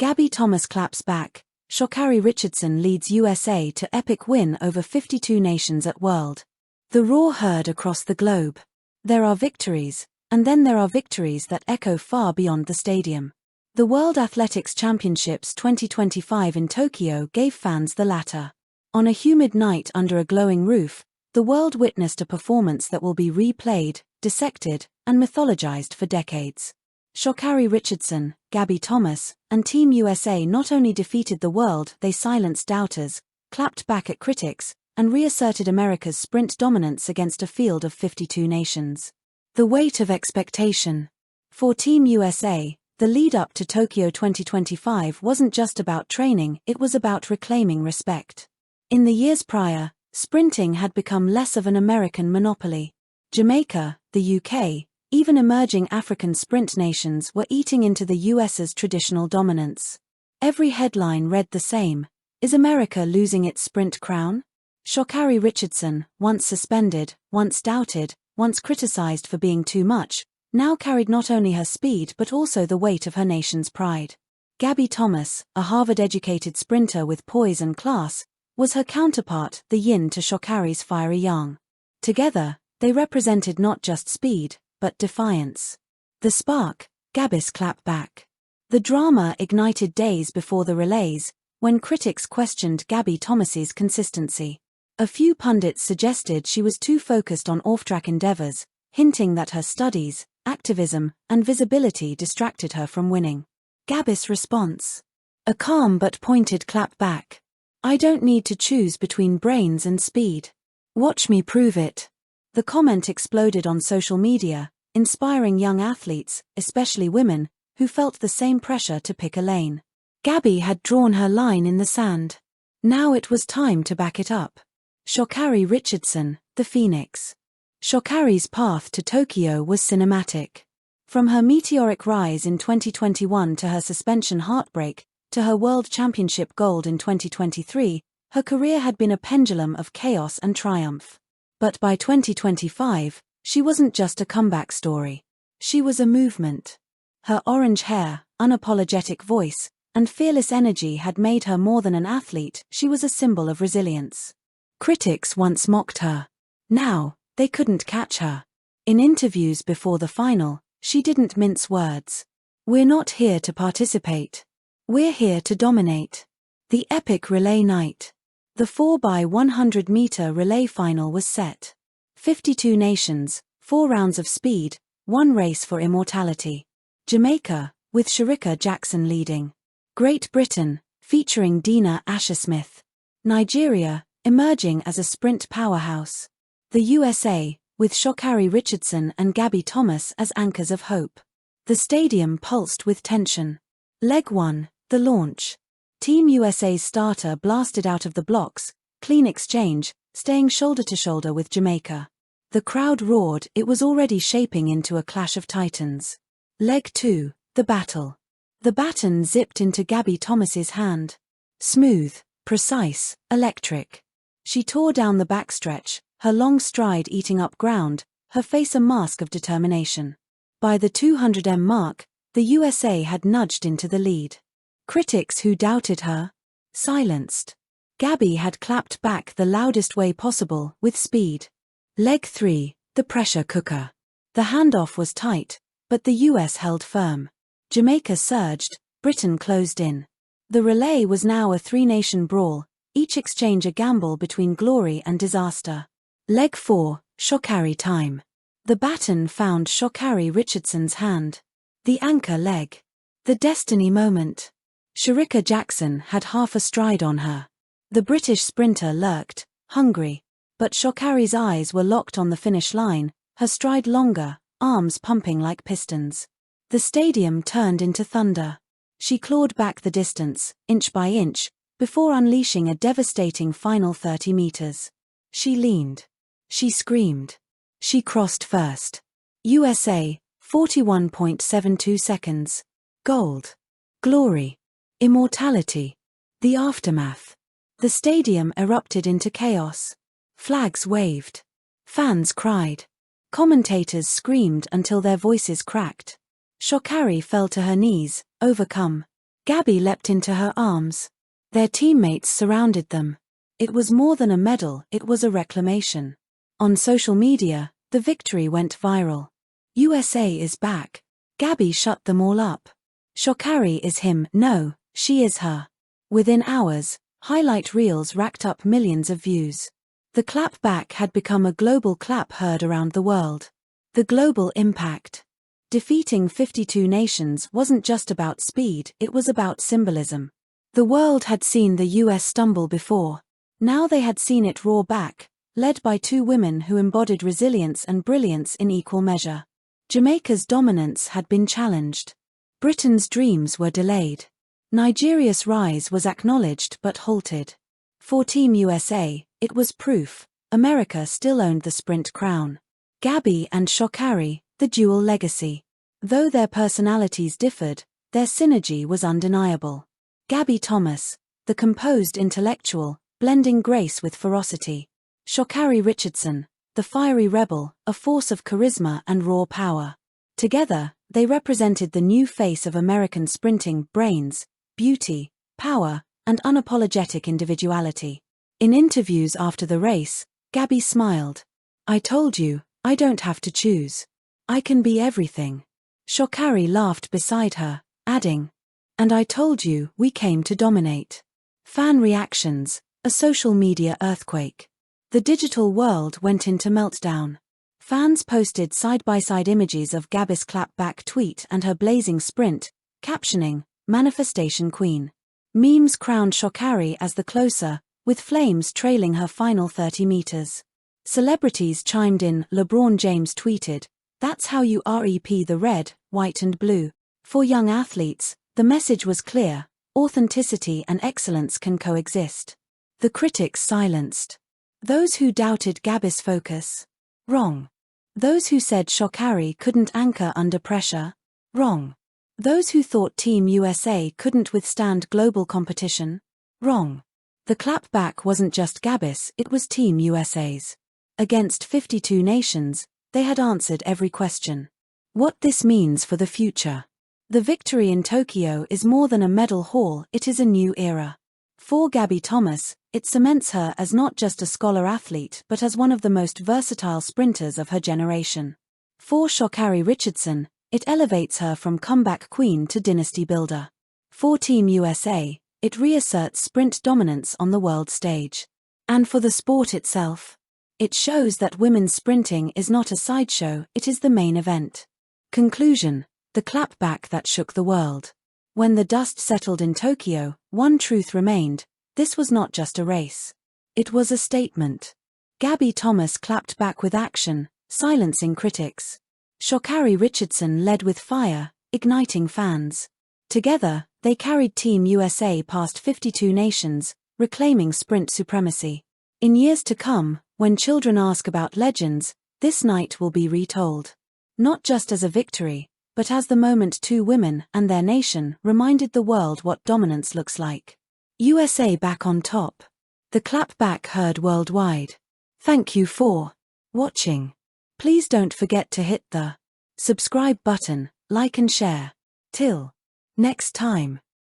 Gabby Thomas claps back. Sha'Carri Richardson leads USA to epic win over 52 nations at World. The roar heard across the globe. There are victories, and then there are victories that echo far beyond the stadium. The World Athletics Championships 2025 in Tokyo gave fans the latter. On a humid night under a glowing roof, the world witnessed a performance that will be replayed, dissected, and mythologized for decades. Sha'Carri Richardson, Gabby Thomas, and Team USA not only defeated the world, they silenced doubters, clapped back at critics, and reasserted America's sprint dominance against a field of 52 nations. The weight of expectation. For Team USA, the lead-up to Tokyo 2025 wasn't just about training, it was about reclaiming respect. In the years prior, sprinting had become less of an American monopoly. Jamaica, the UK, even emerging African sprint nations were eating into the US's traditional dominance. Every headline read the same: is America losing its sprint crown? Sha'Carri Richardson, once suspended, once doubted, once criticized for being too much, now carried not only her speed but also the weight of her nation's pride. Gabby Thomas, a Harvard-educated sprinter with poise and class, was her counterpart, the yin to Sha'Carri's fiery yang. Together, they represented not just speed, but defiance. The spark, Gabby's clap back. The drama ignited days before the relays, when critics questioned Gabby Thomas's consistency. A few pundits suggested she was too focused on off-track endeavors, hinting that her studies, activism, and visibility distracted her from winning. Gabby's response: a calm but pointed clap back. I don't need to choose between brains and speed. Watch me prove it. The comment exploded on social media, inspiring young athletes, especially women, who felt the same pressure to pick a lane. Gabby had drawn her line in the sand. Now it was time to back it up. Sha'Carri Richardson, the Phoenix. Sha'Carri's path to Tokyo was cinematic. From her meteoric rise in 2021 to her suspension heartbreak, to her World Championship gold in 2023, her career had been a pendulum of chaos and triumph. But by 2025, she wasn't just a comeback story. She was a movement. Her orange hair, unapologetic voice, and fearless energy had made her more than an athlete. She was a symbol of resilience. Critics once mocked her. Now, they couldn't catch her. In interviews before the final, she didn't mince words. We're not here to participate. We're here to dominate. The epic relay night. The 4x100-meter relay final was set. 52 nations, 4 rounds of speed, 1 race for immortality. Jamaica, with Sha'Carri Richardson leading. Great Britain, featuring Dina Asher-Smith. Nigeria, emerging as a sprint powerhouse. The USA, with Sha'Carri Richardson and Gabby Thomas as anchors of hope. The stadium pulsed with tension. Leg 1, the launch. Team USA's starter blasted out of the blocks, clean exchange, staying shoulder to shoulder with Jamaica. The crowd roared, it was already shaping into a clash of titans. Leg 2, the battle. The baton zipped into Gabby Thomas's hand. Smooth, precise, electric. She tore down the backstretch, her long stride eating up ground, her face a mask of determination. By the 200m mark, the USA had nudged into the lead. Critics who doubted her? Silenced. Gabby had clapped back the loudest way possible, with speed. Leg 3, the pressure cooker. The handoff was tight, but the US held firm. Jamaica surged, Britain closed in. The relay was now a 3-nation brawl, each exchange a gamble between glory and disaster. Leg 4, Sha'Carri time. The baton found Sha'Carri Richardson's hand. The anchor leg. The destiny moment. Sha'Carri Richardson had half a stride on her. The British sprinter lurked, hungry. But Sha'Carri's eyes were locked on the finish line, her stride longer, arms pumping like pistons. The stadium turned into thunder. She clawed back the distance, inch by inch, before unleashing a devastating final 30 meters. She leaned. She screamed. She crossed first. USA, 41.72 seconds. Gold. Glory. Immortality. The aftermath. The stadium erupted into chaos. Flags waved. Fans cried. Commentators screamed until their voices cracked. Sha'Carri fell to her knees, overcome. Gabby leapt into her arms. Their teammates surrounded them. It was more than a medal, it was a reclamation. On social media, the victory went viral. USA is back. Gabby shut them all up. Sha'Carri is him, no, she is her. Within hours, highlight reels racked up millions of views. The clap back had become a global clap heard around the world. The global impact. Defeating 52 nations wasn't just about speed, it was about symbolism. The world had seen the US stumble before. Now they had seen it roar back, led by two women who embodied resilience and brilliance in equal measure. Jamaica's dominance had been challenged. Britain's dreams were delayed. Nigeria's rise was acknowledged but halted. For Team USA, it was proof America still owned the sprint crown. Gabby and Sha'Carri, the dual legacy. Though their personalities differed, their synergy was undeniable. Gabby Thomas, the composed intellectual, blending grace with ferocity. Sha'Carri Richardson, the fiery rebel, a force of charisma and raw power. Together, they represented the new face of American sprinting: brains, beauty, power, and unapologetic individuality. In interviews after the race, Gabby smiled. "I told you, I don't have to choose. I can be everything." Sha'Carri laughed beside her, adding, "And I told you, we came to dominate." Fan reactions, a social media earthquake. The digital world went into meltdown. Fans posted side-by-side images of Gabby's clapback tweet and her blazing sprint, captioning, "Manifestation Queen." Memes crowned Sha'Carri as the closer, with flames trailing her final 30 meters. Celebrities chimed in. LeBron James tweeted, "That's how you rep the red, white and blue." For young athletes, the message was clear: authenticity and excellence can coexist. The critics silenced. Those who doubted Gabby's focus? Wrong. Those who said Sha'Carri couldn't anchor under pressure? Wrong. Those who thought Team USA couldn't withstand global competition? Wrong. The clapback wasn't just Gabby's, it was Team USA's. Against 52 nations, they had answered every question. What this means for the future. The victory in Tokyo is more than a medal haul, it is a new era. For Gabby Thomas, it cements her as not just a scholar athlete but as one of the most versatile sprinters of her generation. For Sha'Carri Richardson, it elevates her from comeback queen to dynasty builder. For Team USA, it reasserts sprint dominance on the world stage. And for the sport itself, it shows that women's sprinting is not a sideshow, it is the main event. Conclusion: the clapback that shook the world. When the dust settled in Tokyo, one truth remained: this was not just a race. It was a statement. Gabby Thomas clapped back with action, silencing critics. Sha'Carri Richardson led with fire, igniting fans. Together, they carried Team USA past 52 nations, reclaiming sprint supremacy. In years to come, when children ask about legends, this night will be retold. Not just as a victory, but as the moment two women and their nation reminded the world what dominance looks like. USA back on top. The clapback heard worldwide. Thank you for watching. Please don't forget to hit the subscribe button, like and share. Till next time.